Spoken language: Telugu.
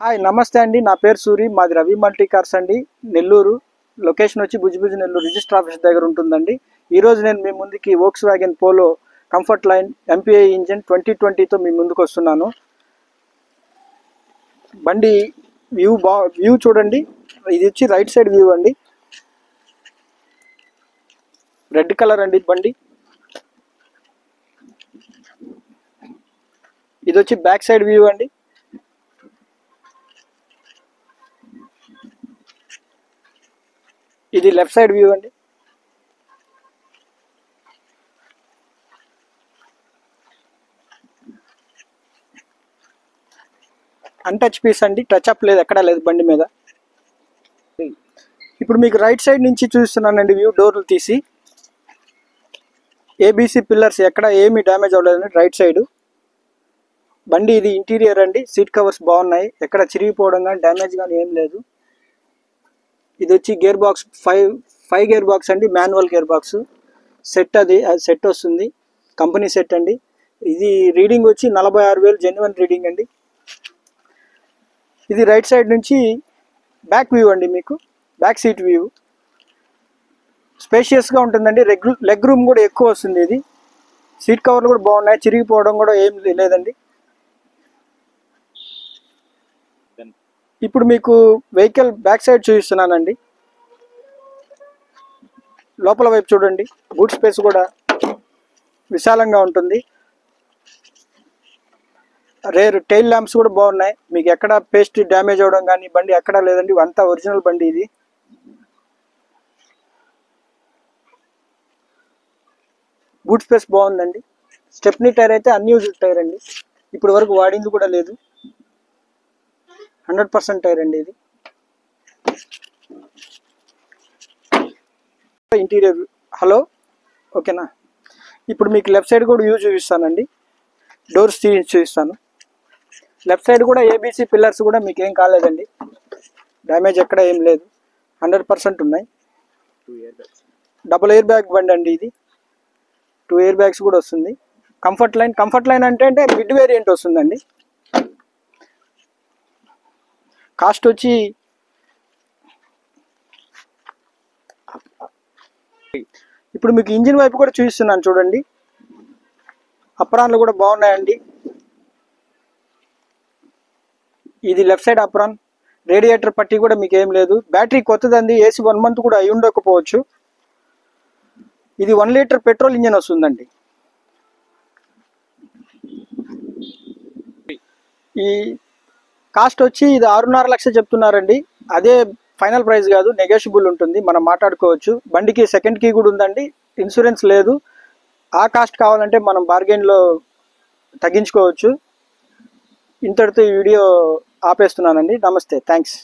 హాయ్ నమస్తే అండి. నా పేరు సూరి. మాది రవి మల్టీ కార్స్ అండి, నెల్లూరు. లొకేషన్ వచ్చి బుజ్జిబుజ్జి నెల్లూరు రిజిస్టర్ ఆఫీస్ దగ్గర ఉంటుందండి. ఈరోజు నేను మీ ముందుకి Volkswagen Polo comfort line MPI engine 2020తో మీ ముందుకు వస్తున్నాను. బండి వ్యూ చూడండి. ఇది వచ్చి రైట్ సైడ్ వ్యూ అండి, రెడ్ కలర్ అండి బండి. ఇది వచ్చి బ్యాక్ సైడ్ వ్యూ అండి. ఇది లెఫ్ట్ సైడ్ వ్యూ అండి. అన్టచ్ పీస్ అండి, టచ్ అప్ లేదు, ఎక్కడా లేదు బండి మీద. ఇప్పుడు మీకు రైట్ సైడ్ నుంచి చూస్తున్నానండి వ్యూ, డోర్లు తీసి. ఏబీసీ పిల్లర్స్ ఎక్కడ ఏమీ డ్యామేజ్ అవ్వలేదండి రైట్ సైడ్. బండి ఇది ఇంటీరియర్ అండి. సీట్ కవర్స్ బాగున్నాయి, ఎక్కడ చిరిగిపోవడం కానీ డ్యామేజ్ కానీ ఏం లేదు. ఇది వచ్చి gear box five gear box అండి, మాన్యువల్ గేర్ బాక్స్. సెట్ అది సెట్ వస్తుంది, కంపెనీ సెట్ అండి. ఇది రీడింగ్ వచ్చి 46,000 జెన్యున్ రీడింగ్ అండి. ఇది రైట్ సైడ్ నుంచి బ్యాక్ వ్యూ అండి, మీకు బ్యాక్ సీట్ వ్యూ. స్పేషియస్గా ఉంటుందండి, లెగ్ రూమ్ కూడా ఎక్కువ వస్తుంది. ఇది సీట్ కవర్లు కూడా బాగున్నాయి, చిరిగిపోవడం కూడా ఏం లేదండి. ఇప్పుడు మీకు వెహికల్ బ్యాక్ సైడ్ చూపిస్తున్నానండి. లోపల వైపు చూడండి, బూట్ స్పేస్ కూడా విశాలంగా ఉంటుంది. రేర్ టైల్ ల్యాంప్స్ కూడా బాగున్నాయి, మీకు ఎక్కడ పేస్ట్ డ్యామేజ్ అవ్వడం కానీ బండి ఎక్కడా లేదండి, అంతా ఒరిజినల్ బండి ఇది. బూట్ స్పేస్ బాగుందండి. స్టెప్నీ టైర్ అయితే అన్యూజ్డ్ టైర్ అండి, ఇప్పటి వరకు వాడింది కూడా లేదు. 100% టైర్ అండి ఇది. ఇంటీరియర్ హలో ఓకేనా. ఇప్పుడు మీకు లెఫ్ట్ సైడ్ కూడా వ్యూ చూపిస్తానండి, డోర్స్ చూపిస్తాను. లెఫ్ట్ సైడ్ కూడా ఏబీసీ పిల్లర్స్ కూడా మీకు ఏం కాలేదండి, డ్యామేజ్ ఎక్కడ ఏం లేదు, 100% ఉన్నాయి. డబుల్ ఎయిర్ బ్యాగ్ బండి అండి ఇది, 2 ఎయిర్ బ్యాగ్స్ కూడా వస్తుంది. కంఫర్ట్ లైన్ అంటే మిడ్ వేరియంట్ వస్తుందండి. కాస్ట్ వచ్చి ఇప్పుడు మీకు ఇంజిన్ వైపు కూడా చూపిస్తున్నాను చూడండి. అప్రాన్లు కూడా బాగున్నాయండి. ఇది లెఫ్ట్ సైడ్ అప్రాన్. రేడియేటర్ పట్టి కూడా మీకు ఏం లేదు. బ్యాటరీ కొత్తదండి, ఏసీ 1 మంత్ కూడా అయి ఉండకపోవచ్చు. ఇది 1 లీటర్ పెట్రోల్ ఇంజిన్ వస్తుందండి. ఈ కాస్ట్ వచ్చి ఇది 6.5 లక్షలు చెప్తున్నారండి. అదే ఫైనల్ ప్రైస్ కాదు, నెగోషియబుల్ ఉంటుంది, మనం మాట్లాడుకోవచ్చు. బండికి సెకండ్ కీ కూడా ఉందండి, ఇన్సూరెన్స్ లేదు. ఆ కాస్ట్ కావాలంటే మనం బార్గెన్లో తగ్గించుకోవచ్చు. ఇంతటితో ఈ వీడియో ఆపేస్తున్నానండి. నమస్తే, థ్యాంక్స్.